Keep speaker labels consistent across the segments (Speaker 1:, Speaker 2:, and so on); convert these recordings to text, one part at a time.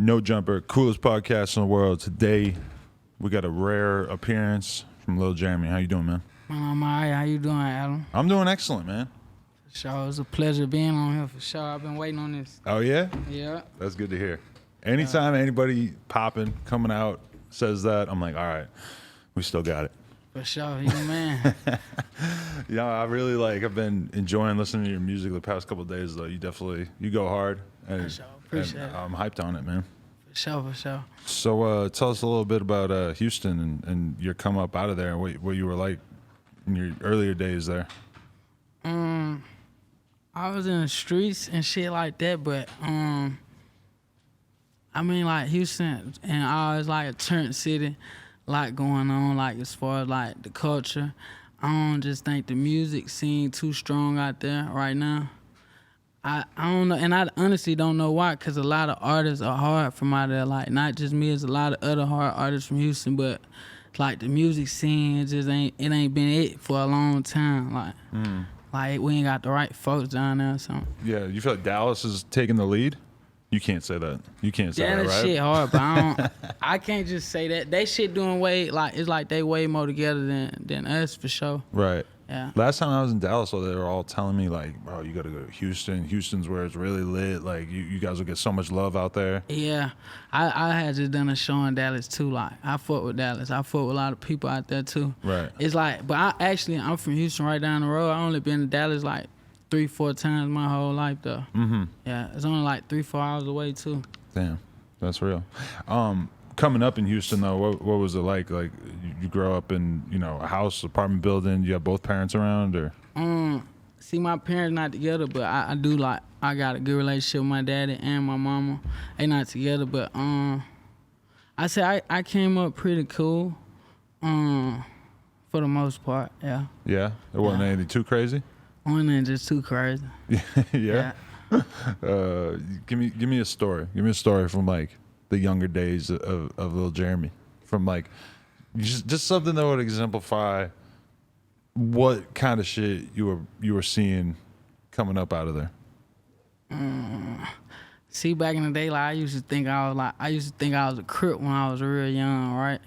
Speaker 1: No Jumper, coolest podcast in the world. Today, we got a rare appearance from Lil Jairmy. How you doing, man?
Speaker 2: I'm all right. How you doing, Adam?
Speaker 1: I'm doing excellent, man.
Speaker 2: For sure. It's a pleasure being on here, for sure. I've been waiting on this.
Speaker 1: Oh, yeah?
Speaker 2: Yeah.
Speaker 1: That's good to hear. Anytime anybody popping, coming out, says that, I'm like, all right, we still got it.
Speaker 2: For sure. You the man.
Speaker 1: I've been enjoying listening to your music the past couple of days, though. You go hard. And,
Speaker 2: For sure. Appreciate it.
Speaker 1: I'm hyped on it, man.
Speaker 2: For sure.
Speaker 1: So tell us a little bit about Houston and your come up out of there and what you were like in your earlier days there.
Speaker 2: I was in the streets and shit like that, but I mean, like Houston and all is like a turnt city, lot going on, like as far as like the culture. I don't just think the music scene too strong out there right now. I don't know, and I honestly don't know why, because a lot of artists are hard from out there. Like, not just me, it's a lot of other hard artists from Houston, but like the music scene, it ain't been it for a long time. Like we ain't got the right folks down there or something.
Speaker 1: Yeah, you feel like Dallas is taking the lead? You can't say that. You can't say that, right?
Speaker 2: That shit hard, but I can't just say that. They shit doing way, like, it's like they way more together than us, for sure.
Speaker 1: Right.
Speaker 2: Yeah.
Speaker 1: Last time I was in Dallas, they were all telling me, like, bro, you got to go to Houston. Houston's where it's really lit. Like, you guys will get so much love out there.
Speaker 2: Yeah. I had just done a show in Dallas, too. Like, I fuck with Dallas. I fuck with a lot of people out there, too.
Speaker 1: Right.
Speaker 2: It's like, but I'm from Houston right down the road. I only been to Dallas, like, 3-4 times my whole life, though. Mm-hmm. Yeah. It's only, like, 3-4 hours away, too.
Speaker 1: Damn. That's real. Coming up in Houston, though, what was it like? Like, you grow up in, a house, apartment building. You have both parents around, or?
Speaker 2: See, my parents not together, but I do, like, I got a good relationship with my daddy and my mama. They not together, but I say I came up pretty cool, for the most part. Yeah.
Speaker 1: Yeah. It wasn't anything too crazy.
Speaker 2: Wasn't just too crazy.
Speaker 1: Yeah. Give me a story. Give me a story from like the younger days of Lil Jairmy, from like just something that would exemplify what kind of shit you were seeing coming up out of there.
Speaker 2: See, back in the day, like I used to think I was a crip when I was real young, right?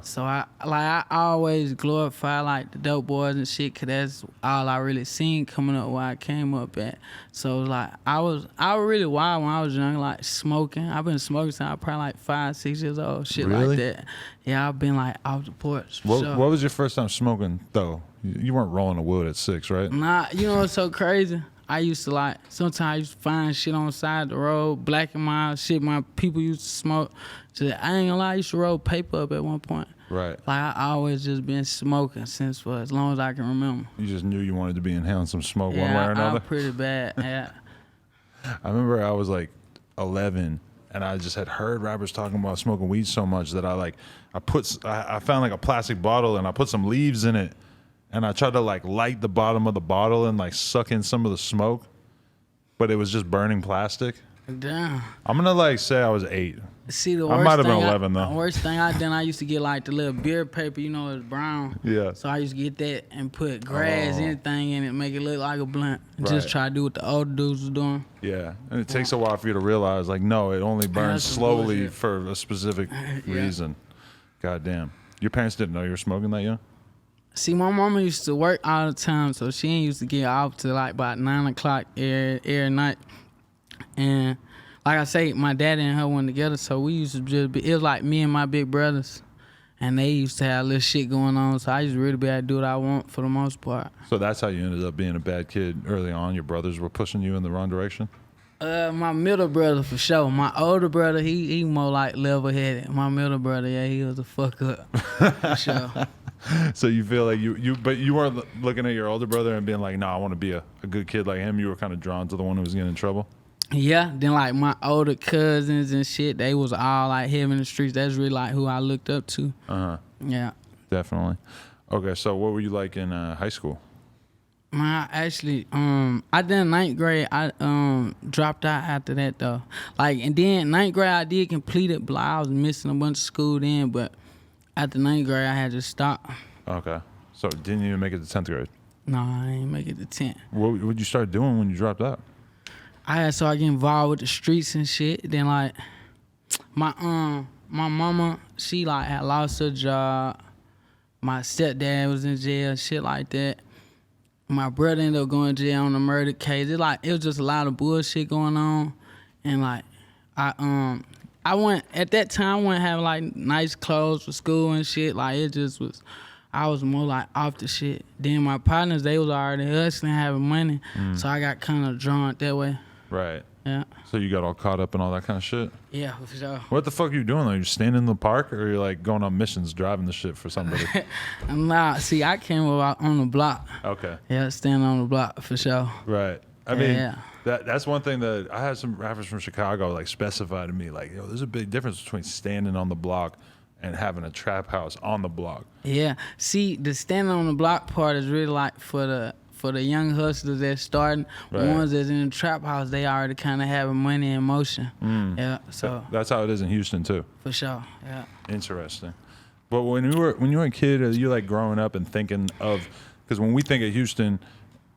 Speaker 2: So I always glorify like the dope boys and shit, 'cause that's all I really seen coming up where I came up at. So like I was really wild when I was young, like smoking. I've been smoking since I was probably like 5-6 years old, shit
Speaker 1: Really?
Speaker 2: like that. Yeah, I've been like off the porch.
Speaker 1: What
Speaker 2: Sure.
Speaker 1: was your first time smoking though? You weren't rolling a wood at 6, right?
Speaker 2: Nah, you know what's so crazy? I used to like, sometimes I used to find shit on the side of the road, black and mild shit my people used to smoke. So I ain't gonna lie, I used to roll paper up at one point.
Speaker 1: Right.
Speaker 2: Like I always just been smoking since for as long as I can remember.
Speaker 1: You just knew you wanted to be inhaling some smoke
Speaker 2: Yeah,
Speaker 1: one way or another?
Speaker 2: I'm pretty bad, yeah.
Speaker 1: I remember I was like 11 and I just had heard rappers talking about smoking weed so much that I found like a plastic bottle and I put some leaves in it. And I tried to like light the bottom of the bottle and like suck in some of the smoke, but it was just burning plastic.
Speaker 2: Damn.
Speaker 1: I'm gonna like say I was 8.
Speaker 2: See, the
Speaker 1: I
Speaker 2: worst
Speaker 1: might have been
Speaker 2: thing
Speaker 1: 11 though.
Speaker 2: The worst thing I done, I used to get like the little beer paper, it's brown.
Speaker 1: Yeah.
Speaker 2: So I used to get that and put grass, anything in it, make it look like a blunt.
Speaker 1: Right.
Speaker 2: Just try to do what the older dudes was doing.
Speaker 1: Yeah, and it takes a while for you to realize like, no, it only burns
Speaker 2: that's some
Speaker 1: slowly
Speaker 2: bullshit.
Speaker 1: for a specific reason. God damn. Your parents didn't know you were smoking that young?
Speaker 2: See, my mama used to work all the time, so she ain't used to get off till like about 9 o'clock every night. And like I say, my daddy and her went together, so we used to just it was like me and my big brothers, and they used to have a little shit going on, so I used to really be able to do what I want for the most part.
Speaker 1: So that's how you ended up being a bad kid early on. Your brothers were pushing you in the wrong direction?
Speaker 2: My middle brother for sure. My older brother, he more like level-headed. My middle brother, yeah, he was a fuck up for sure.
Speaker 1: So you feel like but you weren't looking at your older brother and being like, no, I want to be a good kid like him. You were kind of drawn to the one who was getting in trouble?
Speaker 2: Yeah, then like my older cousins and shit, they was all like him in the streets. That's really like who I looked up to. Yeah.
Speaker 1: Definitely. Okay, so what were you like in high school?
Speaker 2: Actually, I done 9th grade. I dropped out after that though. Like, and then 9th grade I did complete it, but I was missing a bunch of school then. But after 9th grade I had to stop.
Speaker 1: Okay, so didn't even make it to 10th grade?
Speaker 2: No, I ain't make it to 10th.
Speaker 1: What would you start doing when you dropped out?
Speaker 2: I had started getting involved with the streets and shit. Then like My mama, she like had lost her job. My stepdad was in jail, shit like that. My brother ended up going to jail on a murder case. It was just a lot of bullshit going on, and like I went at that time. I wouldn't have like nice clothes for school and shit. Like it just was. I was more like off the shit. Then my partners, they was already hustling, having money, so I got kind of drawn that way.
Speaker 1: Right.
Speaker 2: Yeah.
Speaker 1: So you got all caught up in all that kind of shit?
Speaker 2: Yeah, for sure.
Speaker 1: What the fuck are you doing though? You standing in the park or you're like going on missions driving the shit for somebody?
Speaker 2: Nah, see, I came up on the block.
Speaker 1: Okay.
Speaker 2: Yeah, standing on the block for sure.
Speaker 1: Right. I mean,
Speaker 2: Yeah.
Speaker 1: that's one thing that I had some rappers from Chicago like specify to me, like, yo, there's a big difference between standing on the block and having a trap house on the block.
Speaker 2: Yeah. See, the standing on the block part is really like for the young hustlers that's starting.
Speaker 1: Right.
Speaker 2: Ones that's in the trap house, they already kind of having money in motion. Yeah. So
Speaker 1: That's how it is in Houston too.
Speaker 2: for sure. Yeah.
Speaker 1: Interesting. But when you were a kid, are you like growing up and thinking of, because when we think of Houston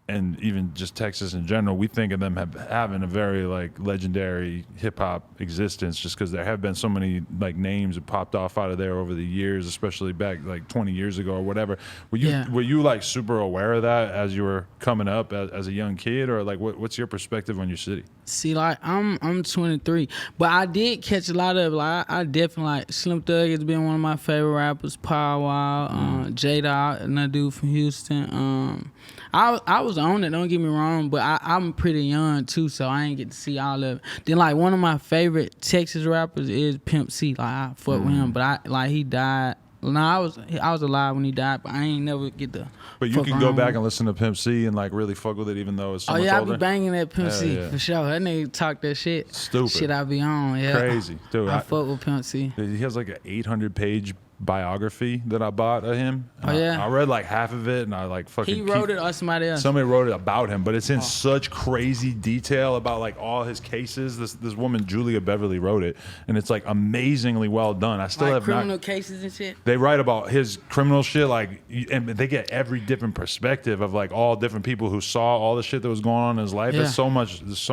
Speaker 1: and even just Texas in general, we think of them having a very like legendary hip hop existence, just because there have been so many like names that popped off out of there over the years, especially back like 20 years ago or whatever. Were you like super aware of that as you were coming up as a young kid, or like what's your perspective on your city?
Speaker 2: See, like I'm 23, but I did catch a lot of like I definitely like Slim Thug has been one of my favorite rappers. Power Wild, J Dog, another dude from Houston. I was on it, don't get me wrong, but I'm pretty young too, so I ain't get to see all of it. Then like one of my favorite Texas rappers is Pimp C. Like I fuck with him, but he died. No, I was alive when he died, but I ain't never get to.
Speaker 1: But you can go back and listen to Pimp C and like really fuck with it, even though it's so much
Speaker 2: I
Speaker 1: older.
Speaker 2: be banging that Pimp C
Speaker 1: yeah.
Speaker 2: for sure. That nigga talk that shit.
Speaker 1: Stupid.
Speaker 2: Shit I be on. Yeah.
Speaker 1: Crazy, dude.
Speaker 2: I fuck with Pimp C.
Speaker 1: He has like an 800-page biography that I bought of him.
Speaker 2: Oh, yeah?
Speaker 1: I read like half of it, and I like fucking.
Speaker 2: He wrote it or somebody else?
Speaker 1: Somebody wrote it about him, but it's in such crazy detail about like all his cases. This woman Julia Beverly wrote it, and it's like amazingly well done. I still
Speaker 2: Like
Speaker 1: have
Speaker 2: criminal
Speaker 1: not.
Speaker 2: cases and shit.
Speaker 1: They write about his criminal shit, like, and they get every different perspective of like all different people who saw all the shit that was going on in his life.
Speaker 2: Yeah.
Speaker 1: There's so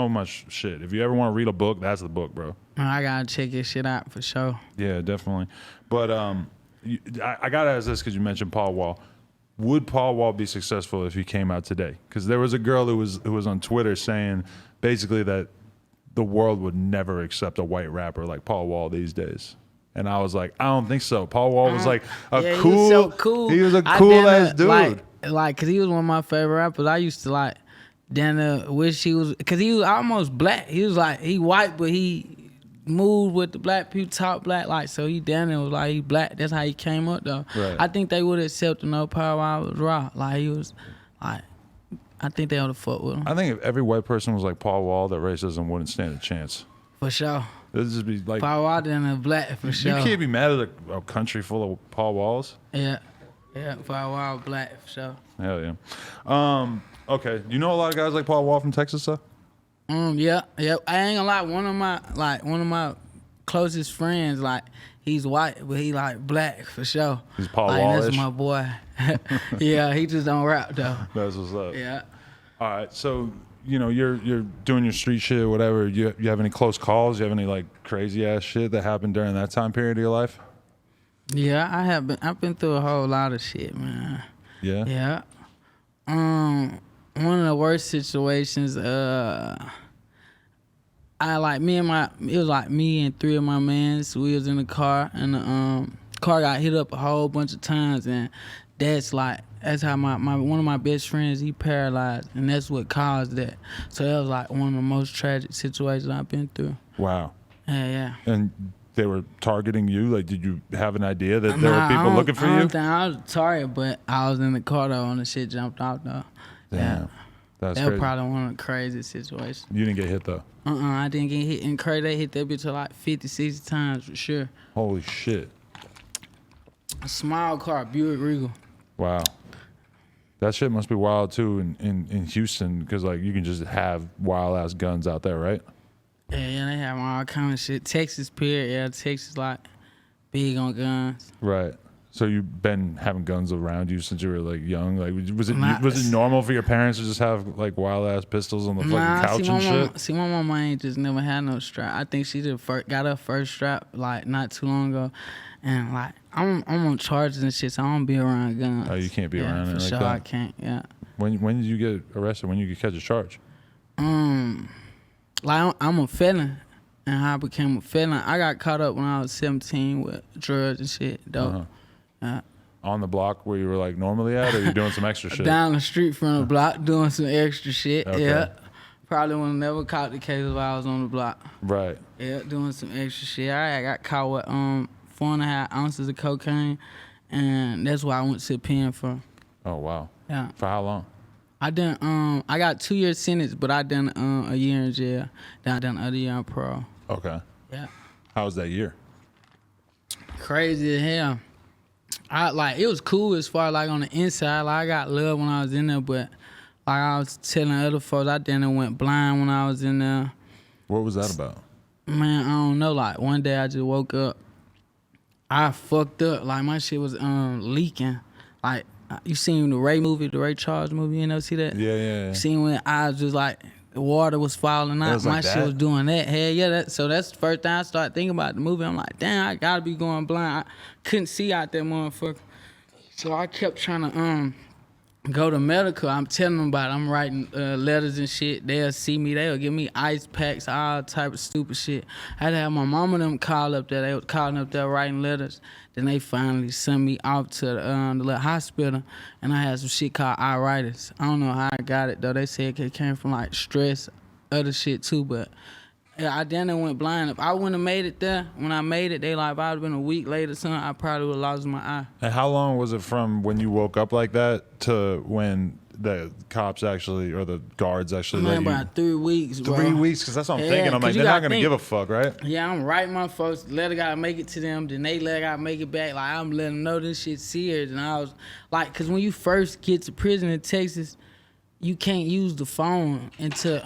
Speaker 1: much shit. If you ever want to read a book, that's the book, bro.
Speaker 2: I gotta check this shit out for sure.
Speaker 1: Yeah, definitely. But I gotta ask this because you mentioned Paul Wall. Would Paul Wall be successful if he came out today? Because there was a girl who was on Twitter saying basically that the world would never accept a white rapper like Paul Wall these days. And I was like, I don't think so. Paul Wall was like
Speaker 2: He was so cool.
Speaker 1: He was a cool ass dude.
Speaker 2: Like, cause he was one of my favorite rappers. I used to like, wish he was, cause he was almost black. He was like, he white, but he moved with the black people, talk black, like, so he down there was like, he black. That's how he came up though.
Speaker 1: Right.
Speaker 2: I think they would have accepted no Power Wild was raw. Like he was, like, I think they would have fucked with him.
Speaker 1: I think if every white person was like Paul Wall, that racism wouldn't stand a chance.
Speaker 2: For sure.
Speaker 1: It'd just be like,
Speaker 2: Power Wild and a black for sure.
Speaker 1: you can't be mad at a country full of Paul Walls.
Speaker 2: Yeah. Power Wild black for sure.
Speaker 1: Hell yeah. Okay. You know a lot of guys like Paul Wall from Texas, though?
Speaker 2: Yeah. I ain't gonna lie. One of my closest friends, like, he's white, but he like black for sure.
Speaker 1: He's Paul
Speaker 2: like,
Speaker 1: Wallish.
Speaker 2: That's my boy. Yeah, he just don't rap though.
Speaker 1: That's what's up.
Speaker 2: Yeah.
Speaker 1: All right. So, you know, you're doing your street shit or whatever. You have any close calls? You have any like crazy ass shit that happened during that time period of your life?
Speaker 2: Yeah, I have been. I've been through a whole lot of shit, man.
Speaker 1: Yeah.
Speaker 2: Yeah. One of the worst situations. It was like me and three of my mans. We was in the car, and the car got hit up a whole bunch of times, and that's how my one of my best friends, he paralyzed, and that's what caused that. So that was like one of the most tragic situations I've been through.
Speaker 1: Wow.
Speaker 2: Yeah.
Speaker 1: And they were targeting you? Like, did you have an idea that there were people looking for you?
Speaker 2: I don't think I was targeted, but I was in the car though, and the shit jumped out though.
Speaker 1: Damn.
Speaker 2: Yeah.
Speaker 1: That's
Speaker 2: that
Speaker 1: crazy.
Speaker 2: was probably one of the craziest situations.
Speaker 1: You didn't get hit though?
Speaker 2: I didn't get hit. And crazy, they hit that bitch like 50, 60 times for sure.
Speaker 1: Holy shit.
Speaker 2: A small car, Buick Regal.
Speaker 1: Wow. That shit must be wild too in Houston, because like you can just have wild ass guns out there, right?
Speaker 2: Yeah, they have all kind of shit. Texas, period. Yeah, Texas like big on guns.
Speaker 1: Right. So you've been having guns around you since you were like young. Like, was
Speaker 2: Nah,
Speaker 1: it normal for your parents to just have like wild ass pistols on the fucking couch
Speaker 2: see,
Speaker 1: and shit?
Speaker 2: See, my mama ain't just never had no strap. I think she just got her first strap like not too long ago, and like I'm on charges and shit, so I don't be around guns.
Speaker 1: Oh, you can't be around it
Speaker 2: for
Speaker 1: like
Speaker 2: sure.
Speaker 1: that.
Speaker 2: I can't. Yeah.
Speaker 1: When did you get arrested? When you could catch a charge?
Speaker 2: Like I'm a felon, and how I became a felon, I got caught up when I was 17 with drugs and shit, dope.
Speaker 1: On the block where you were like normally at, or you doing some extra shit?
Speaker 2: Down the street from the block doing some extra shit.
Speaker 1: Okay.
Speaker 2: Yeah. Probably would have never caught the case if I was on the block.
Speaker 1: Right.
Speaker 2: Yeah, doing some extra shit. I got caught with 4.5 ounces of cocaine, and that's why I went to the pen for.
Speaker 1: Oh wow.
Speaker 2: Yeah.
Speaker 1: For how long?
Speaker 2: I done I got 2 years sentence, but I done a year in jail. Then I done another year on parole.
Speaker 1: Okay.
Speaker 2: Yeah.
Speaker 1: How was that year?
Speaker 2: Crazy as hell. It was cool as far like on the inside. Like I got love when I was in there, but like I was telling other folks, I done went blind when I was in there.
Speaker 1: What was that about?
Speaker 2: Man, I don't know. Like one day I just woke up, I fucked up. Like my shit was leaking. Like you seen the Ray Charles movie? You know, see that?
Speaker 1: Yeah.
Speaker 2: You seen when I was just like the water was falling out.
Speaker 1: was like
Speaker 2: My shit
Speaker 1: that?
Speaker 2: was doing that. Hell yeah. So that's the first time I started thinking about the movie. I'm like, damn, I gotta be going blind. I couldn't see out that motherfucker. So I kept trying to go to medical. I'm telling them about it. I'm writing letters and shit. They'll see me. They'll give me ice packs, all type of stupid shit. I had to have my mom and them call up there. They was calling up there writing letters. Then they finally sent me off to the little hospital, and I had some shit called iritis. I don't know how I got it though. They said it came from like stress, other shit too. But yeah, I then went blind. If I wouldn't have made it there, when I made it, they like if I would have been a week later, something, I probably would have lost my eye.
Speaker 1: And how long was it from when you woke up like that to when the cops actually, or the guards actually let
Speaker 2: Man,
Speaker 1: you?
Speaker 2: about 3 weeks, bro.
Speaker 1: 3 weeks? Because that's what I'm
Speaker 2: Yeah,
Speaker 1: thinking. I'm
Speaker 2: 'cause
Speaker 1: like,
Speaker 2: you
Speaker 1: they're not
Speaker 2: gotta
Speaker 1: going to
Speaker 2: think.
Speaker 1: give a fuck, right?
Speaker 2: Yeah, I'm writing my folks. Letter gotta make it to them. Then they letter gotta make it back. Like I'm letting them know this shit's serious. And I was like, cause when you first get to prison in Texas, you can't use the phone until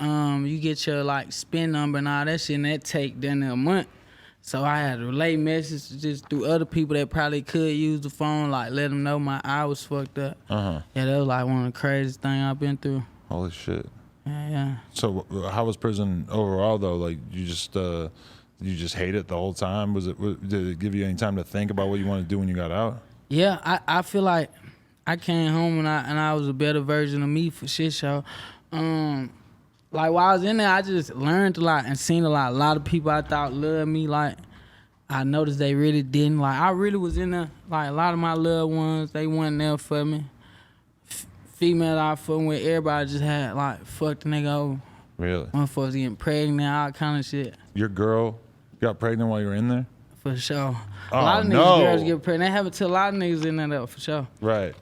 Speaker 2: you get your like SPIN number and all that shit. And that take then a month. So I had to relay messages through other people that probably could use the phone, like let them know my eye was fucked up. Yeah, that was like one of the craziest things I've been through.
Speaker 1: Holy shit.
Speaker 2: Yeah.
Speaker 1: So how was prison overall though? Like you just hate it the whole time? Did it give you any time to think about what you want to do when you got out?
Speaker 2: Yeah, I feel like I came home and I was a better version of me for shit show. Like while I was in there, I just learned a lot and seen a lot. A lot of people I thought loved me, like I noticed they really didn't. Like I really was in there. Like a lot of my loved ones, they weren't there for me. Female I fucking with, everybody just had like fucked the nigga over.
Speaker 1: Really?
Speaker 2: Motherfuckers getting pregnant, all kind of shit.
Speaker 1: Your girl got pregnant while you were in there?
Speaker 2: For sure.
Speaker 1: Oh,
Speaker 2: A lot of
Speaker 1: no.
Speaker 2: niggas girls get pregnant. They happened to a lot of niggas in there though, for sure.
Speaker 1: Right.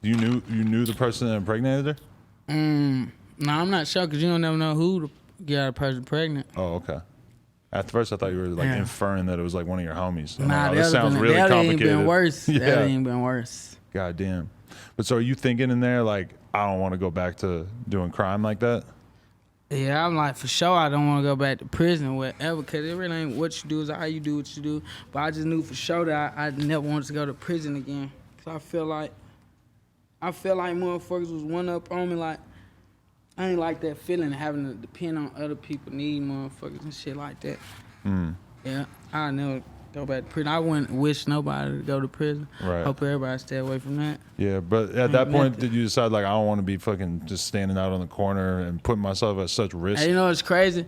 Speaker 1: You knew the person that impregnated her?
Speaker 2: No, I'm not sure because you don't never know who to get a person pregnant.
Speaker 1: Oh, okay. At first, I thought you were like inferring that it was like one of your homies. I'm
Speaker 2: Nah,
Speaker 1: like, oh, this sounds really
Speaker 2: that
Speaker 1: complicated.
Speaker 2: ain't been worse.
Speaker 1: Yeah.
Speaker 2: That ain't been worse.
Speaker 1: God damn. But so are you thinking in there like, I don't want to go back to doing crime like that?
Speaker 2: Yeah, I'm like, for sure I don't want to go back to prison, whatever, because it really ain't what you do, is how you do what you do. But I just knew for sure that I never wanted to go to prison again. Because I feel like motherfuckers was one up on me. Like, I ain't like that feeling of having to depend on other people, need motherfuckers and shit like that. Yeah, I never go back to prison. I wouldn't wish nobody to go to prison.
Speaker 1: Right.
Speaker 2: Hope everybody stay away from that.
Speaker 1: Yeah, but at that point, did you decide like, I don't want to be fucking just standing out on the corner and putting myself at such risk?
Speaker 2: Hey, you know what's crazy?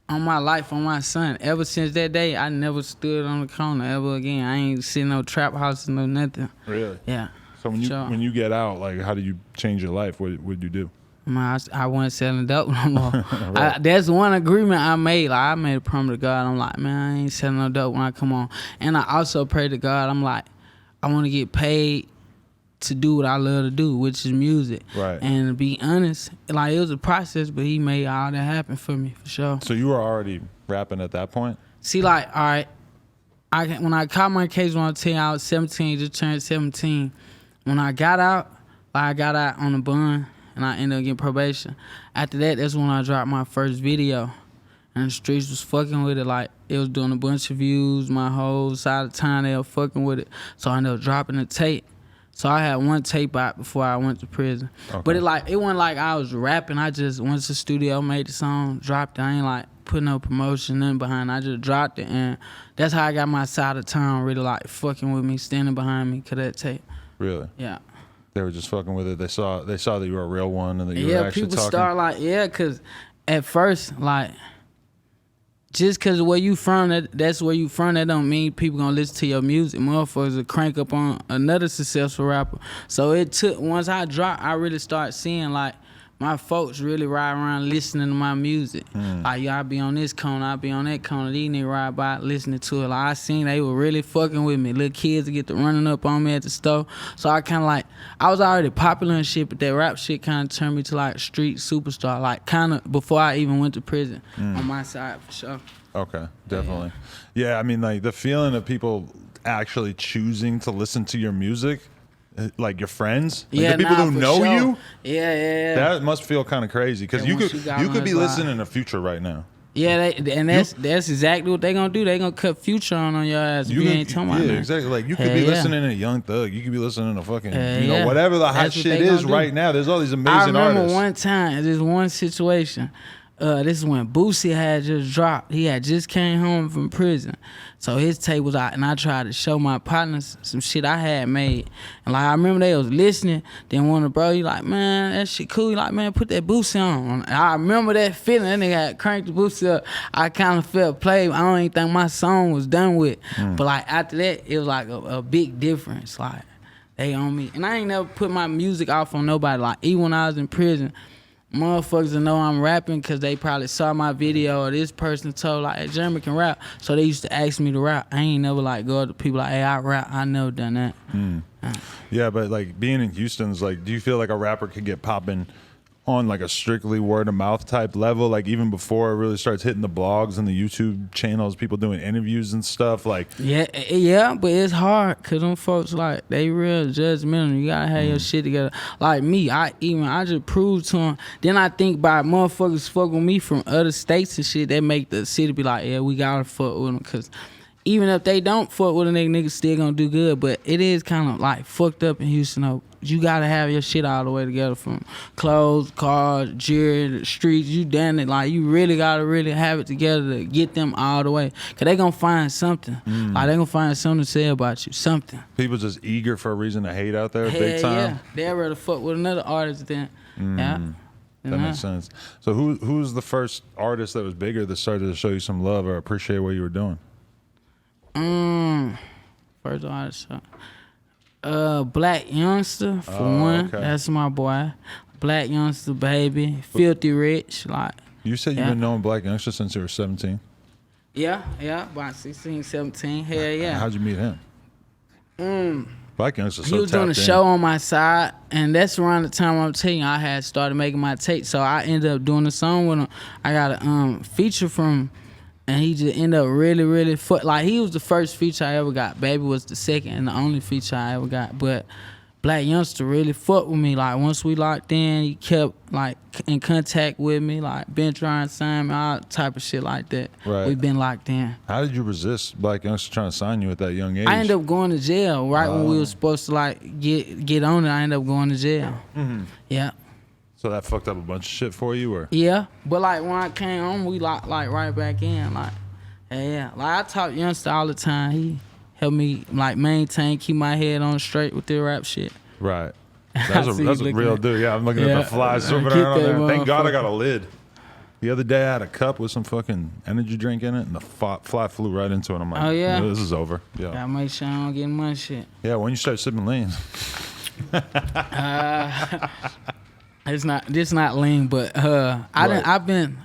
Speaker 2: On my life, on my son, ever since that day, I never stood on the corner ever again. I ain't seen no trap houses, no nothing.
Speaker 1: Really?
Speaker 2: Yeah.
Speaker 1: So when you get out, like, how do you change your life? What would you do?
Speaker 2: I wasn't selling dope no more.
Speaker 1: Right.
Speaker 2: That's one agreement I made. Like I made a promise to God. I'm like, man, I ain't selling no dope when I come on. And I also prayed to God. I'm like, I want to get paid to do what I love to do, which is music.
Speaker 1: Right.
Speaker 2: And to be honest, like it was a process, but He made all that happen for me for sure.
Speaker 1: So you were already rapping at that point?
Speaker 2: See, like, all right, when I caught my case when I was 17, just turned 17. When I got out, I got out on a bond. And I ended up getting probation. After that, that's when I dropped my first video. and the streets was fucking with it. Like, it was doing a bunch of views. My whole side of town, they were fucking with it. So I ended up dropping a tape. So I had one tape out before I went to prison.
Speaker 1: Okay.
Speaker 2: But it wasn't like I was rapping. I just went to the studio, made the song, dropped it. I ain't like put no promotion, nothing behind it. I just dropped it, and that's how I got my side of town really like fucking with me, standing behind me, cause that tape.
Speaker 1: Really?
Speaker 2: Yeah.
Speaker 1: They were just fucking with it. They saw that you were a real one and that you were actually
Speaker 2: people
Speaker 1: talking.
Speaker 2: start like, cause at first, like, just cause where you from, that's where you from, that don't mean people gonna listen to your music. Motherfuckers will crank up on another successful rapper. So it took, once I dropped, I really started seeing like my folks really ride around listening to my music. Like, I be on this corner, I be on that corner. These niggas ride by listening to it. Like, I seen they were really fucking with me. Little kids would get to running up on me at the store. So I kind of like, I was already popular and shit, but that rap shit kind of turned me to like street superstar. Like, kind of before I even went to prison on my side, for sure.
Speaker 1: Okay, definitely. Yeah, I mean, like the feeling of people actually choosing to listen to your music, like your friends, like the people who know you.
Speaker 2: Yeah.
Speaker 1: That must feel kind of crazy because you could be listening to Future right now.
Speaker 2: Yeah, that's exactly what they gonna do. They gonna cut Future on your ass if you ain't talking about that.
Speaker 1: Yeah, exactly. Like you could be listening to Young Thug. You could be listening to fucking, whatever the hot shit is right now. There's all these amazing artists.
Speaker 2: I remember one time, there's one situation. This is when Boosie had just dropped. He had just came home from prison. So his tape was out, and I tried to show my partners some shit I had made. And like, I remember they was listening. Then one of the bro, he like, man, that shit cool. He like, man, put that Boosie on. And I remember that feeling. That nigga had cranked the Boosie up. I kind of felt played. I don't even think my song was done with. But like after that, it was like a big difference. Like, they on me. And I ain't never put my music off on nobody. Like, even when I was in prison, motherfuckers will know I'm rapping because they probably saw my video or this person told like, hey, Jairmy can rap. So they used to ask me to rap. I ain't never like go up to people like, hey, I rap. I never done that.
Speaker 1: Yeah, but like being in Houston's like, do you feel like a rapper could get popping on like a strictly word of mouth type level? Like even before it really starts hitting the blogs and the YouTube channels, people doing interviews and stuff like.
Speaker 2: Yeah, but it's hard because them folks like, they real judgmental. You gotta have your shit together. Like me, I just proved to them. Then I think by motherfuckers fuck with me from other states and shit, that make the city be like, yeah, we gotta fuck with them, because even if they don't fuck with a nigga still gonna do good. But it is kind of like fucked up in Houston though. You gotta have your shit all the way together, from clothes, cars, jewelry, the streets. You done it. Like, you really gotta really have it together to get them all the way. Cause they gonna find something. Like, they gonna find something to say about you. Something.
Speaker 1: People just eager for a reason to hate out there, big time.
Speaker 2: Yeah, they'd rather fuck with another artist than
Speaker 1: That makes sense. So who's the first artist that was bigger that started to show you some love or appreciate what you were doing?
Speaker 2: First artist. Black Youngster for one.
Speaker 1: Okay.
Speaker 2: That's my boy. Black Youngster, Baby, Filthy Rich. Like,
Speaker 1: You said you've been knowing Black Youngster since you were 17.
Speaker 2: Yeah, about 16, 17. Hell yeah.
Speaker 1: How'd you meet him? Black Youngster.
Speaker 2: He was doing a show on my side, and that's around the time I'm telling you I had started making my tape. So I ended up doing a song with him. I got a feature from, and he just ended up really like, he was the first feature I ever got. Baby was the second and the only feature I ever got. But Black Youngster really fucked with me. Like, once we locked in, he kept like in contact with me, like been trying to sign me, all type of shit like that.
Speaker 1: Right.
Speaker 2: We've been locked in.
Speaker 1: How did you resist Black Youngster trying to sign you at that young age?
Speaker 2: I ended up going to jail right when we were supposed to like get on it. I ended up going to jail. Yeah.
Speaker 1: So that fucked up a bunch of shit for you, or?
Speaker 2: Yeah, but like when I came home, we locked like right back in. Like, yeah. Like, I talk Youngster all the time. He helped me like maintain, keep my head on straight with the rap shit. Right.
Speaker 1: That's a real dude. Yeah, I'm looking at the flies swimming around there. Thank God I got a lid. The other day I had a cup with some fucking energy drink in it, and the fly flew right into it. I'm like,
Speaker 2: oh yeah,
Speaker 1: this is over. Yeah.
Speaker 2: Gotta make sure I don't get my shit.
Speaker 1: Yeah, when you start sipping lean.
Speaker 2: This not lean, but I've been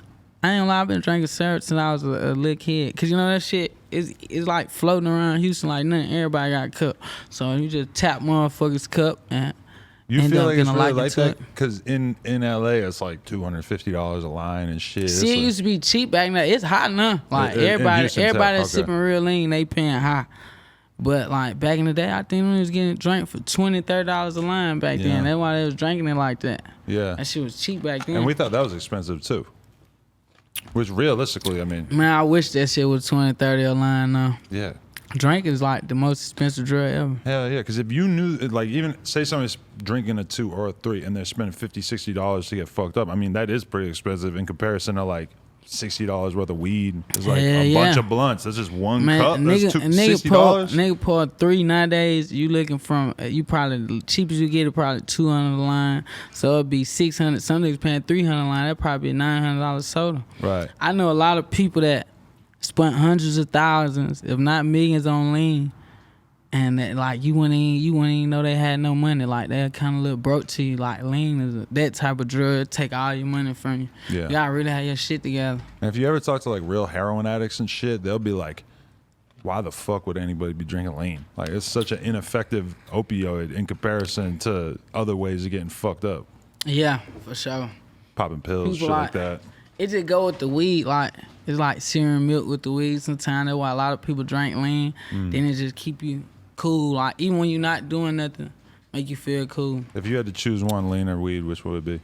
Speaker 2: drinking syrup since I was a little kid. Cause you know that shit is like floating around Houston like nothing. Everybody got a cup, so you just tap motherfuckers' cup and
Speaker 1: you feel like it's really like that. Cause in LA it's like $250 a line and shit.
Speaker 2: See, it used to be cheap back then. It's hot now. Like everybody that's sipping real lean, they paying high. But like back in the day, I think we was getting drink for $20, $30 a line back then. That's why they was drinking it like that.
Speaker 1: Yeah,
Speaker 2: that shit was cheap back then.
Speaker 1: And we thought that was expensive too. Which realistically, I mean,
Speaker 2: Man, I wish that shit was 20, 30 a line now.
Speaker 1: yeah.
Speaker 2: Drink is like the most expensive drug ever.
Speaker 1: Hell yeah, because if you knew, like, even say somebody's drinking a 2 or a 3 and they're spending $50, $60 to get fucked up, I mean, that is pretty expensive in comparison to, like, $60 worth of weed. It's like a bunch of blunts. That's just one cup. That's $60.
Speaker 2: Nigga pour 3 nowadays. You looking from, you probably, the cheapest you get is probably 200 a line. So it'd be 600. Some niggas paying 300 a line. That'd probably be a $900 soda.
Speaker 1: Right.
Speaker 2: I know a lot of people that spent hundreds of thousands, if not millions, on lean, and that, like, you wouldn't even know they had no money. Like, they kind of look broke to you. Like, lean is that type of drug, take all your money from you.
Speaker 1: Yeah.
Speaker 2: You gotta really have your shit together.
Speaker 1: And if you ever talk to, like, real heroin addicts and shit, they'll be like, why the fuck would anybody be drinking lean? Like, it's such an ineffective opioid in comparison to other ways of getting fucked up.
Speaker 2: Yeah, for sure.
Speaker 1: Popping pills, shit like that.
Speaker 2: It just go with the weed, like, it's like serum milk with the weed sometimes. That's why a lot of people drink lean. Then it just keep you cool. Like, even when you're not doing nothing, make you feel cool.
Speaker 1: If you had to choose one, lean or weed, which would it be?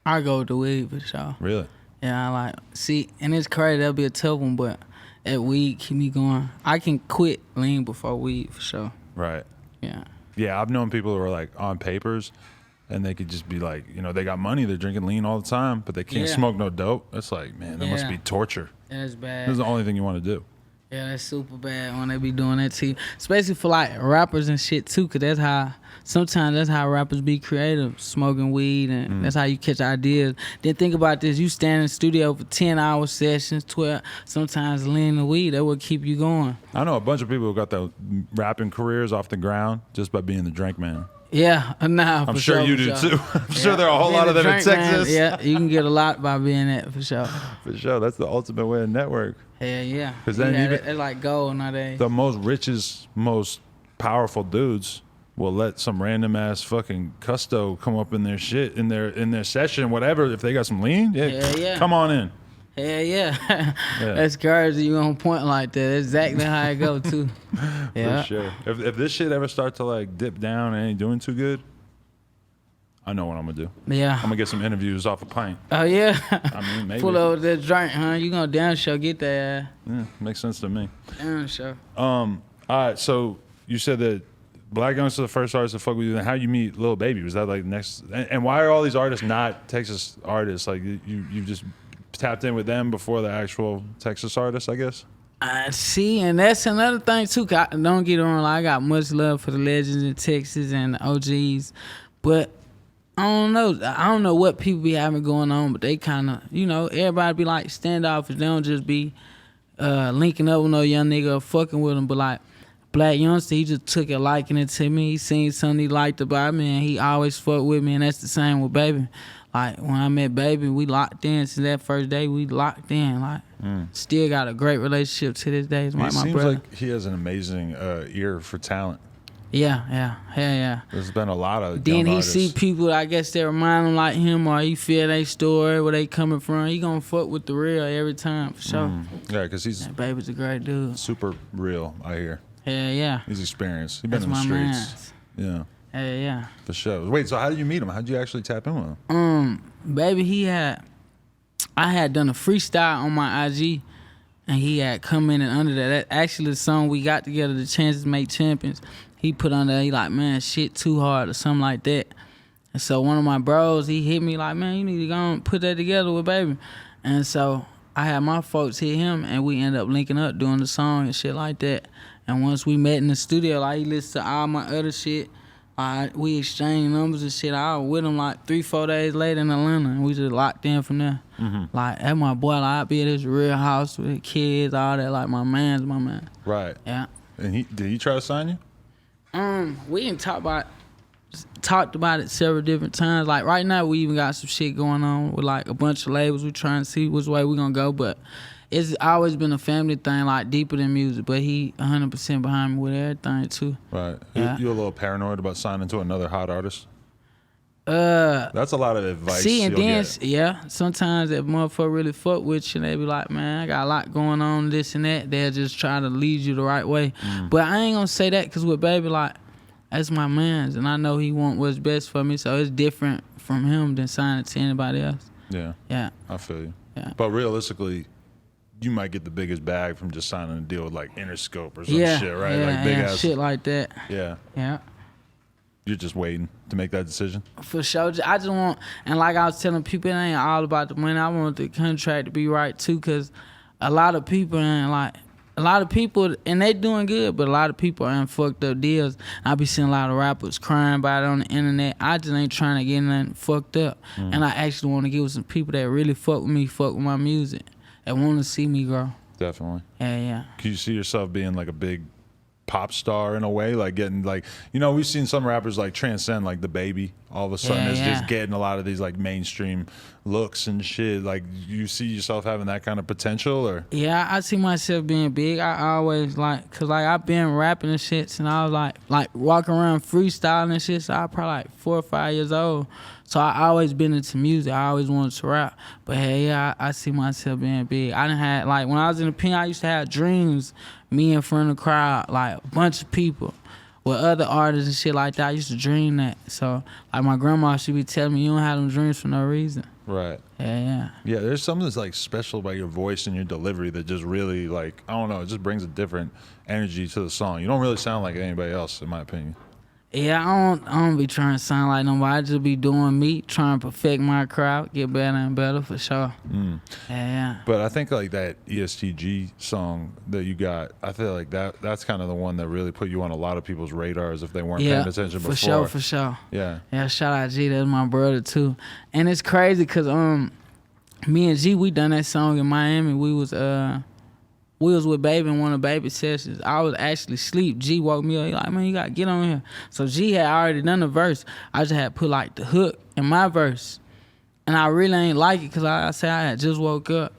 Speaker 2: I go with the weed for sure.
Speaker 1: Really?
Speaker 2: Yeah, I like, see, and it's crazy, that'll be a tough one, but that weed keep me going. I can quit lean before weed for sure.
Speaker 1: Right.
Speaker 2: Yeah.
Speaker 1: Yeah, I've known people who are, like, on papers, and they could just be like, you know, they got money, they're drinking lean all the time, but they can't smoke no dope. That's like, man, that must be torture.
Speaker 2: That's bad.
Speaker 1: This is the only thing you want to do.
Speaker 2: Yeah, that's super bad when they be doing that to you. Especially for, like, rappers and shit, too, because sometimes that's how rappers be creative, smoking weed, and that's how you catch ideas. Then think about this, you stand in the studio for 10-hour sessions, 12, sometimes lean and weed, that will keep you going.
Speaker 1: I know a bunch of people who got their rapping careers off the ground just by being the drink man.
Speaker 2: Yeah, nah,
Speaker 1: I'm sure you do too. I'm sure there are a whole lot of them in Texas.
Speaker 2: Man, yeah, you can get a lot by being that for sure.
Speaker 1: For sure, that's the ultimate way to network.
Speaker 2: Hell yeah.
Speaker 1: Because then
Speaker 2: it's like gold nowadays.
Speaker 1: The most richest, most powerful dudes will let some random ass fucking custo come up in their shit in their session, whatever. If they got some lean, yeah. Come on in.
Speaker 2: Hell yeah. That's crazy. You on point like that. That's exactly how I go too. Yeah.
Speaker 1: For sure. If this shit ever start to, like, dip down and ain't doing too good, I know what I'm gonna do.
Speaker 2: Yeah.
Speaker 1: I'm gonna get some interviews off a pint.
Speaker 2: Oh yeah.
Speaker 1: I mean, maybe.
Speaker 2: Pull over that drink, huh? You gonna damn sure get that.
Speaker 1: Yeah, makes sense to me.
Speaker 2: Damn sure.
Speaker 1: All right, so you said that Black Youngster's the first artist to fuck with you. Then how you meet Lil Baby? Was that like next? And why are all these artists not Texas artists? Like you just tapped in with them before the actual Texas artists, I guess.
Speaker 2: I see, and that's another thing too. Don't get it wrong, like, I got much love for the legends in Texas and the OGs, but I don't know what people be having going on, but they kind of, everybody be like standoffish. They don't just be linking up with no young nigga or fucking with them, but like Black Youngster, he just took a liking to me. He seen something he liked about me, and he always fucked with me, and that's the same with Baby. Like, when I met Baby, we locked in. Since that first day, we locked in. Like, still got a great relationship to this day. It's like my brother.
Speaker 1: Like he has an amazing ear for talent.
Speaker 2: Yeah.
Speaker 1: There's been a lot of
Speaker 2: then
Speaker 1: young
Speaker 2: he
Speaker 1: artists.
Speaker 2: see people, I guess, that remind him like him, or he feel their story, where they coming from. He gonna fuck with the real every time, for sure.
Speaker 1: Yeah, because he's
Speaker 2: Baby's a great dude.
Speaker 1: super real, I hear.
Speaker 2: Yeah.
Speaker 1: He's experienced. He's
Speaker 2: That's
Speaker 1: been in the
Speaker 2: my
Speaker 1: streets.
Speaker 2: mans.
Speaker 1: Yeah.
Speaker 2: Yeah.
Speaker 1: For sure. Wait, so how did you meet him? How did you actually tap in with him?
Speaker 2: Baby, I had done a freestyle on my IG, and he had come in and under that. Actually, the song we got together, The Chances Make Champions, he put under there, he like, man, shit too hard or something like that. And so one of my bros, he hit me like, man, you need to go and put that together with Baby. And so I had my folks hit him, and we ended up linking up doing the song and shit like that. And once we met in the studio, like, he listened to all my other shit. We exchanged numbers and shit. I was with him like 3-4 days later in Atlanta, and we just locked in from there. Like, that's my boy. Like, I be at his real house with kids, all that. Like, my man.
Speaker 1: Right.
Speaker 2: Yeah.
Speaker 1: And did he try to sign you?
Speaker 2: We didn't talked about it several different times. Like, right now, we even got some shit going on with, like, a bunch of labels. We trying to see which way we gonna go, but it's always been a family thing, like, deeper than music. But he 100% behind me with everything too.
Speaker 1: Right.
Speaker 2: Yeah.
Speaker 1: You a little paranoid about signing to another hot artist? That's a lot of advice.
Speaker 2: See, and then sometimes that motherfucker really fuck with you, and they be like, man, I got a lot going on, this and that. They'll just try to lead you the right way. But I ain't gonna say that, because with Baby, like, that's my man's, and I know he want what's best for me, so it's different from him than signing to anybody else.
Speaker 1: Yeah.
Speaker 2: Yeah.
Speaker 1: I feel you.
Speaker 2: Yeah.
Speaker 1: But realistically, you might get the biggest bag from just signing a deal with like Interscope or some
Speaker 2: Yeah,
Speaker 1: shit, right?
Speaker 2: yeah,
Speaker 1: Like big
Speaker 2: yeah,
Speaker 1: ass
Speaker 2: shit like that.
Speaker 1: Yeah.
Speaker 2: Yeah.
Speaker 1: You're just waiting to make that decision?
Speaker 2: For sure. I just want, and like I was telling people, it ain't all about the money. I want the contract to be right too, because a lot of people and they doing good, but a lot of people are in fucked up deals. I be seeing a lot of rappers crying about it on the internet. I just ain't trying to get nothing fucked up. And I actually want to get with some people that really fuck with me, fuck with my music, and want to see me grow.
Speaker 1: Definitely.
Speaker 2: Yeah.
Speaker 1: Can you see yourself being like a big pop star in a way, like getting like, you know, we've seen some rappers like transcend, like the Baby all of a sudden is just getting a lot of these like mainstream looks and shit. Like, you see yourself having that kind of potential? Or
Speaker 2: Yeah, I see myself being big. I always cause like I've been rapping and shit since I was like walking around freestyling and shit, so I was probably like 4 or 5 years old. So I always been into music. I always wanted to rap. But hey, yeah, I see myself being big. I done had, like, when I was in the pen, I used to have dreams, me in front of the crowd, like a bunch of people with other artists and shit like that. I used to dream that. So, like, my grandma, she be telling me, you don't have them dreams for no reason.
Speaker 1: right.
Speaker 2: Yeah.
Speaker 1: Yeah, there's something that's like special about your voice and your delivery that just really, like, I don't know, it just brings a different energy to the song. You don't really sound like anybody else, in my opinion.
Speaker 2: Yeah, I don't be trying to sound like nobody. I just be doing me, trying to perfect my craft, get better and better for sure. Yeah.
Speaker 1: But I think like that EST Gee song that you got, I feel like that's kind of the one that really put you on a lot of people's radars if they weren't paying attention before.
Speaker 2: For sure.
Speaker 1: Yeah.
Speaker 2: Yeah, shout out G, that's my brother too. And it's crazy because me and G, we done that song in Miami. We was with Baby in one of Baby's sessions. I was actually asleep. G woke me up. He like, man, you gotta get on here. So G had already done the verse. I just had put like the hook in my verse. And I really ain't like it because I said I had just woke up.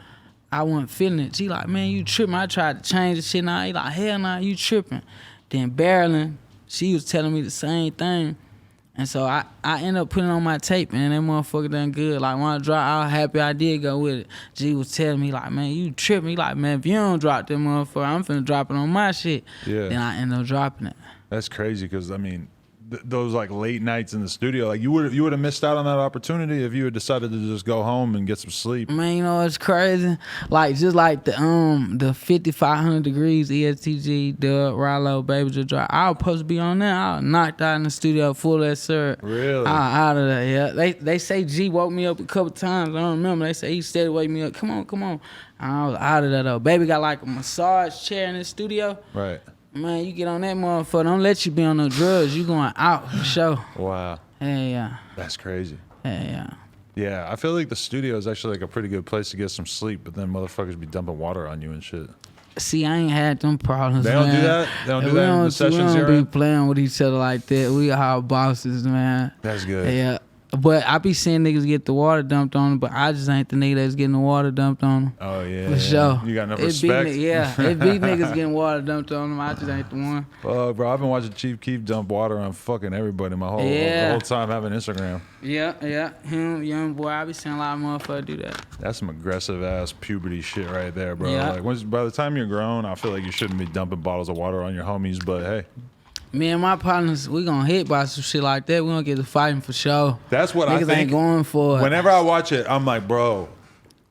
Speaker 2: I wasn't feeling it. G like, man, you tripping. I tried to change the shit. Now he like, hell nah, you tripping. Then Barreling, she was telling me the same thing. And so I ended up putting it on my tape, and that motherfucker done good. Like, when I dropped, I was happy I did go with it. G was telling me, like, man, you tripping. He like, man, if you don't drop that motherfucker, I'm finna drop it on my shit.
Speaker 1: Yeah.
Speaker 2: Then I ended up dropping it.
Speaker 1: That's crazy because, I mean, those like late nights in the studio, like you would have missed out on that opportunity if you had decided to just go home and get some sleep.
Speaker 2: Man, you know it's crazy. Like, just like the 5500 degrees EST Gee, Dub, Lil Baby just dropped. I was supposed to be on there. I was knocked out in the studio full of that syrup.
Speaker 1: Really?
Speaker 2: I was out of there. Yeah. They say G woke me up a couple times. I don't remember. They say he steady wake me up. Come on. I was out of there though. Baby got like a massage chair in the studio.
Speaker 1: Right.
Speaker 2: Man, you get on that motherfucker, don't let you be on no drugs. You going out for sure.
Speaker 1: Wow.
Speaker 2: Yeah.
Speaker 1: That's crazy.
Speaker 2: Yeah.
Speaker 1: Yeah, I feel like the studio is actually like a pretty good place to get some sleep, but then motherfuckers be dumping water on you and shit.
Speaker 2: See, I ain't had them problems,
Speaker 1: They don't
Speaker 2: man.
Speaker 1: do that? They don't do that in the sessions
Speaker 2: We
Speaker 1: you're
Speaker 2: don't
Speaker 1: in?
Speaker 2: be playing with each other like that. We our bosses, man.
Speaker 1: That's good.
Speaker 2: Yeah. But I be seeing niggas get the water dumped on them, but I just ain't the nigga that's getting the water dumped on them.
Speaker 1: Oh, yeah.
Speaker 2: For sure.
Speaker 1: You got enough
Speaker 2: It
Speaker 1: respect?
Speaker 2: It be niggas getting water dumped on them. I just ain't the one.
Speaker 1: Bro, I've been watching Chief Keef dump water on fucking everybody my whole time having Instagram.
Speaker 2: Yeah. Him, young boy, I be seeing a lot of motherfuckers do that.
Speaker 1: That's some aggressive ass puberty shit right there, bro.
Speaker 2: Yeah.
Speaker 1: Like by the time you're grown, I feel like you shouldn't be dumping bottles of water on your homies, but hey.
Speaker 2: Me and my partners, we gonna hit by some shit like that. We gonna get to fighting for sure.
Speaker 1: That's what
Speaker 2: Niggas
Speaker 1: I think.
Speaker 2: ain't going for it.
Speaker 1: Whenever I watch it, I'm like, bro,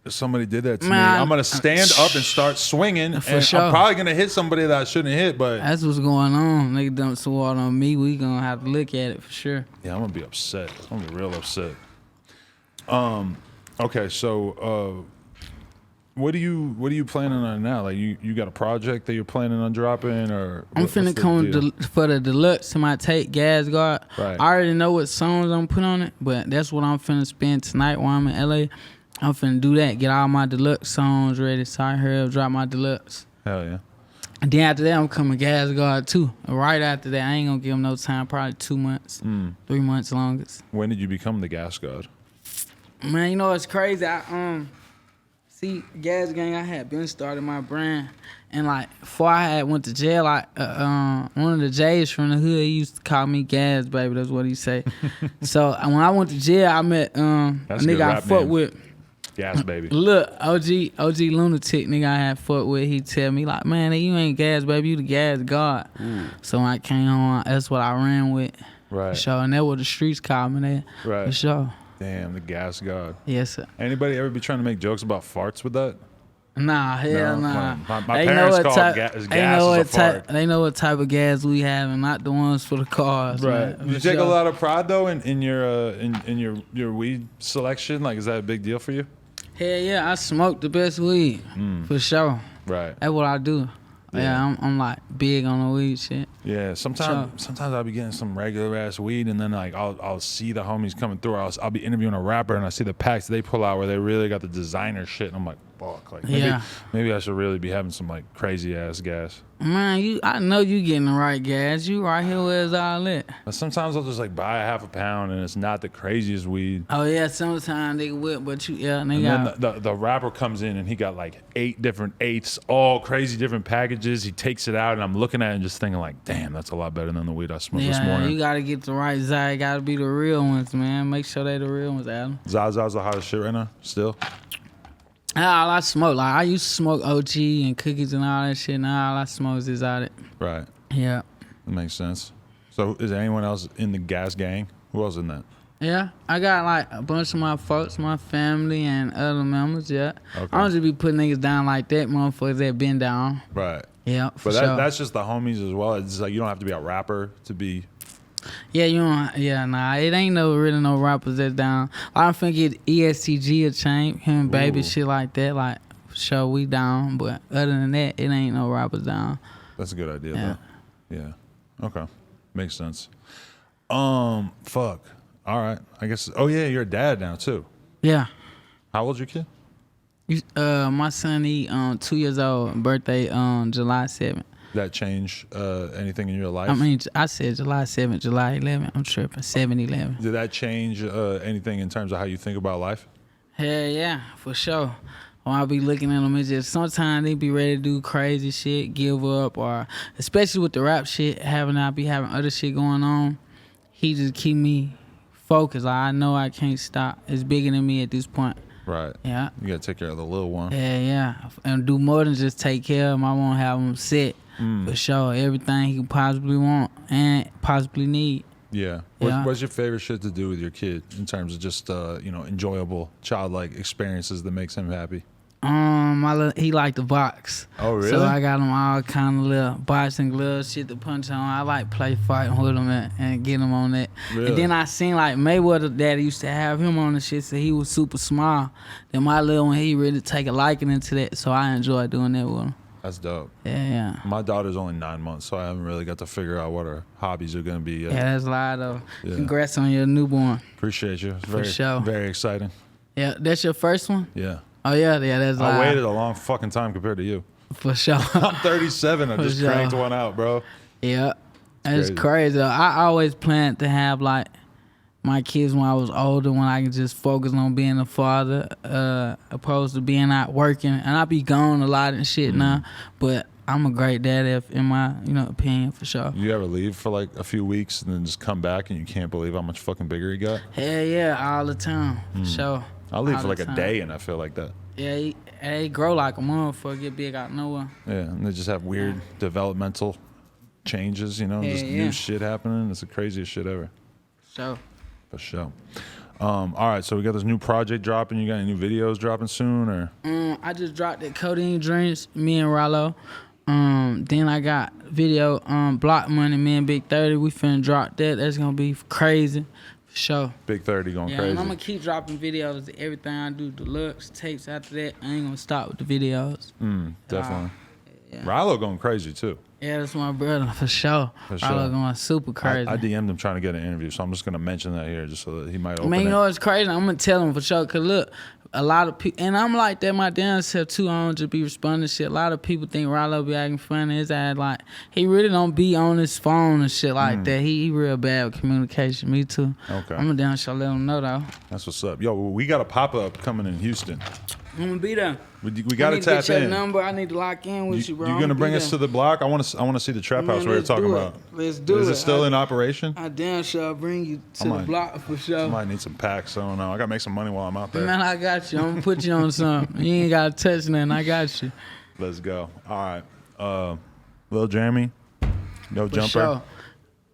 Speaker 1: if somebody did that to me, I'm gonna stand up and start swinging. And
Speaker 2: sure.
Speaker 1: I'm probably gonna hit somebody that I shouldn't hit, but
Speaker 2: That's what's going on. Nigga dump some water on me. We gonna have to look at it for sure.
Speaker 1: yeah, I'm gonna be upset. I'm gonna be real upset. Okay, so what are you planning on now? Like you got a project that you're planning on dropping, or
Speaker 2: I'm
Speaker 1: what's
Speaker 2: finna
Speaker 1: the
Speaker 2: come
Speaker 1: deal?
Speaker 2: for the deluxe to my tape, Gas Guard.
Speaker 1: Right.
Speaker 2: I already know what songs I'm put on it, but that's what I'm finna spend tonight while I'm in LA. I'm finna do that, get all my deluxe songs ready. So I heard drop my deluxe.
Speaker 1: Hell yeah.
Speaker 2: And then after that, I'm coming Gas Guard too. And right after that, I ain't gonna give them no time, probably 2 months, 3 months longest.
Speaker 1: When did you become the gas god?
Speaker 2: Man, you know what's crazy? See, Gas Gang, I had been started my brand, and like before I had went to jail, one of the J's from the hood, he used to call me Gas Baby. That's what he say. So when I went to jail, I met a
Speaker 1: That's a good
Speaker 2: nigga I
Speaker 1: rap
Speaker 2: fuck
Speaker 1: name.
Speaker 2: with.
Speaker 1: Gas baby.
Speaker 2: Look, OG lunatic nigga I had fuck with. He tell me like, man, you ain't Gas Baby, you the Gas God. So when I came home, that's what I ran with.
Speaker 1: Right.
Speaker 2: For sure, and that what the streets called me that.
Speaker 1: Right.
Speaker 2: For sure.
Speaker 1: Damn, the gas god.
Speaker 2: Yes, sir.
Speaker 1: Anybody ever be trying to make jokes about farts with that?
Speaker 2: Nah, hell
Speaker 1: No?
Speaker 2: nah.
Speaker 1: My
Speaker 2: They
Speaker 1: parents
Speaker 2: know what
Speaker 1: call
Speaker 2: type,
Speaker 1: gas
Speaker 2: they
Speaker 1: as
Speaker 2: know
Speaker 1: a
Speaker 2: what
Speaker 1: fart.
Speaker 2: type. They know what type of gas we have, and not the ones for the cars.
Speaker 1: Right.
Speaker 2: Man.
Speaker 1: You
Speaker 2: For
Speaker 1: take a
Speaker 2: sure.
Speaker 1: lot of pride though in your weed selection. Like, is that a big deal for you?
Speaker 2: Hell yeah, I smoke the best weed for sure.
Speaker 1: Right.
Speaker 2: That's what I do.
Speaker 1: Yeah.
Speaker 2: Yeah, I'm like big on the weed shit.
Speaker 1: Yeah. Sometimes I'll be getting some regular ass weed, and then like I'll see the homies coming through. I'll be interviewing a rapper, and I see the packs they pull out where they really got the designer shit, and I'm like, fuck. Like maybe I should really be having some like crazy ass gas.
Speaker 2: Man, I know you getting the right gas. You right here where it's all at.
Speaker 1: But sometimes I'll just like buy a half a pound, and it's not the craziest weed.
Speaker 2: Oh yeah, sometimes they whip, but they
Speaker 1: And
Speaker 2: got.
Speaker 1: then the rapper comes in and he got like 8 different eighths, all crazy different packages. He takes it out and I'm looking at it and just thinking like, damn, that's a lot better than the weed I smoked this morning.
Speaker 2: You gotta get the right Zai. Gotta be the real ones, man. Make sure they the real ones, Adam.
Speaker 1: Zaza's the hottest shit right now, still.
Speaker 2: All I smoke, like I used to smoke OG and cookies and all that shit. Now all I smoke is exotic.
Speaker 1: Right.
Speaker 2: Yeah.
Speaker 1: That makes sense. So is there anyone else in the gas gang? Who else in that?
Speaker 2: Yeah, I got like a bunch of my folks, my family, and other members. Yeah,
Speaker 1: Okay.
Speaker 2: I don't just be putting niggas down like that, motherfuckers that been down.
Speaker 1: Right.
Speaker 2: Yeah, for
Speaker 1: But
Speaker 2: sure.
Speaker 1: that's just the homies as well. It's like you don't have to be a rapper to be.
Speaker 2: Yeah, you don't. Yeah, nah, it ain't really no rappers that's down. I don't think it EST Gee a chain, him and Baby,
Speaker 1: Ooh.
Speaker 2: shit like that. Like, for sure we down, but other than that, it ain't no rappers down.
Speaker 1: That's a good idea
Speaker 2: Yeah.
Speaker 1: though. Yeah. Okay. Makes sense. Fuck. All right. I guess. Oh yeah, you're a dad now too.
Speaker 2: Yeah.
Speaker 1: How old's your kid?
Speaker 2: My son, he 2 years old, birthday July 7th.
Speaker 1: Did that change anything in your life?
Speaker 2: I mean, I said July 7th, July 11th. I'm tripping. 7-11.
Speaker 1: Did that change anything in terms of how you think about life?
Speaker 2: Hell yeah, for sure. When I be looking at them, it's just sometimes they be ready to do crazy shit, give up, or especially with the rap shit, I be having other shit going on. He just keep me focused. Like, I know I can't stop. It's bigger than me at this point.
Speaker 1: Right.
Speaker 2: Yeah.
Speaker 1: You gotta take care of the little one.
Speaker 2: Yeah. And do more than just take care of him. I want to have him set for sure. Everything he can possibly want and possibly need.
Speaker 1: Yeah.
Speaker 2: Yeah.
Speaker 1: What's your favorite shit to do with your kid in terms of just enjoyable childlike experiences that makes him happy?
Speaker 2: He like to box.
Speaker 1: Oh, really?
Speaker 2: So I got him all kind of little boxing gloves, shit to punch on. I like play fighting with him and get him on that.
Speaker 1: Really?
Speaker 2: And then I seen like Mayweather daddy used to have him on the shit, so he was super small. Then my little one, he really take a liking into that, so I enjoy doing that with him.
Speaker 1: That's dope.
Speaker 2: Yeah.
Speaker 1: My daughter's only 9 months, so I haven't really got to figure out what her hobbies are gonna be yet.
Speaker 2: Yeah, that's a lot though.
Speaker 1: Yeah.
Speaker 2: Congrats on your newborn.
Speaker 1: Appreciate you. It's very,
Speaker 2: sure.
Speaker 1: very exciting.
Speaker 2: Yeah, that's your first one?
Speaker 1: Yeah.
Speaker 2: Oh yeah, that's
Speaker 1: I
Speaker 2: live.
Speaker 1: waited a long fucking time compared to you.
Speaker 2: For sure.
Speaker 1: I'm 37. I
Speaker 2: For
Speaker 1: just
Speaker 2: sure.
Speaker 1: cranked one out, bro.
Speaker 2: Yeah, that's
Speaker 1: crazy.
Speaker 2: crazy. I always planned to have like my kids when I was older, when I can just focus on being a father, opposed to being out working. And I be gone a lot and shit now, but I'm a great dad, in my opinion, for sure.
Speaker 1: You ever leave for like a few weeks and then just come back and you can't believe how much fucking bigger he got?
Speaker 2: Hell yeah, all the time, for sure.
Speaker 1: I'll leave
Speaker 2: All
Speaker 1: for
Speaker 2: the
Speaker 1: like a
Speaker 2: time.
Speaker 1: day and I feel like that.
Speaker 2: Yeah, he grow like a motherfucker, get big out of nowhere.
Speaker 1: Yeah, and they just have weird developmental changes, just
Speaker 2: Yeah.
Speaker 1: new shit happening. It's the craziest shit ever.
Speaker 2: So.
Speaker 1: For sure. All right, so we got this new project dropping. You got any new videos dropping soon, or?
Speaker 2: I just dropped that Codeine Dreams, me and Rollo. Then I got video Block Money, me and Big 30. We finna drop that. That's gonna be crazy, for sure.
Speaker 1: Big 30 going
Speaker 2: Yeah,
Speaker 1: crazy.
Speaker 2: and I'm gonna keep dropping videos. Everything I do, deluxe tapes. After that, I ain't gonna stop with the videos.
Speaker 1: Definitely.
Speaker 2: Yeah.
Speaker 1: Rilo going crazy too.
Speaker 2: Yeah, that's my brother, for sure.
Speaker 1: For sure.
Speaker 2: Rollo going super crazy.
Speaker 1: I DM'd him trying to get an interview, so I'm just gonna mention that here, just so that he might open
Speaker 2: Man,
Speaker 1: it.
Speaker 2: you know what's crazy? I'm gonna tell him for sure. Cause look, a lot of people, and I'm like that my damn self too. I don't just be responding to shit. A lot of people think Rollo be acting funny. His ass like he really don't be on his phone and shit like that. He real bad with communication. Me too.
Speaker 1: Okay.
Speaker 2: I'm gonna damn sure let him know though.
Speaker 1: That's what's up. Yo, we got a pop up coming in Houston.
Speaker 2: I'm gonna be there.
Speaker 1: We got to
Speaker 2: I need
Speaker 1: tap
Speaker 2: get your
Speaker 1: in.
Speaker 2: number. I need to lock in with you, bro.
Speaker 1: You gonna bring us to the block? I want to see the trap house we were talking about.
Speaker 2: Let's do it.
Speaker 1: Is it still in operation?
Speaker 2: I damn sure bring you to the block for sure.
Speaker 1: I might need some packs. I don't know. I gotta make some money while I'm out there.
Speaker 2: Man, I got you. I'm gonna put you on something. You ain't gotta touch nothing. I got you.
Speaker 1: Let's go. All right. Lil Jairmy, No
Speaker 2: For
Speaker 1: Jumper.
Speaker 2: sure.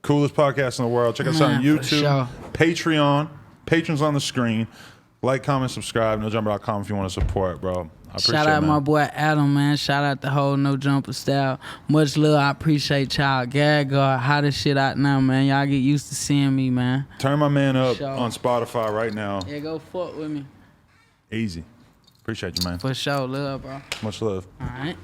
Speaker 1: Coolest podcast in the world. Check us out on
Speaker 2: Man, for
Speaker 1: YouTube,
Speaker 2: sure.
Speaker 1: Patreon. Patrons on the screen. Like, comment, subscribe. NoJumper.com if you want to support, bro. I appreciate
Speaker 2: Shout out
Speaker 1: it, man.
Speaker 2: my boy Adam, man. Shout out the whole No Jumper style. Much love. I appreciate y'all. Gag guard, hottest shit out now, man. Y'all get used to seeing me, man.
Speaker 1: Turn my man up
Speaker 2: Sure.
Speaker 1: on Spotify right now.
Speaker 2: Yeah, go fuck with me.
Speaker 1: Easy. Appreciate you, man.
Speaker 2: For sure. Love, bro.
Speaker 1: Much love.
Speaker 2: All right.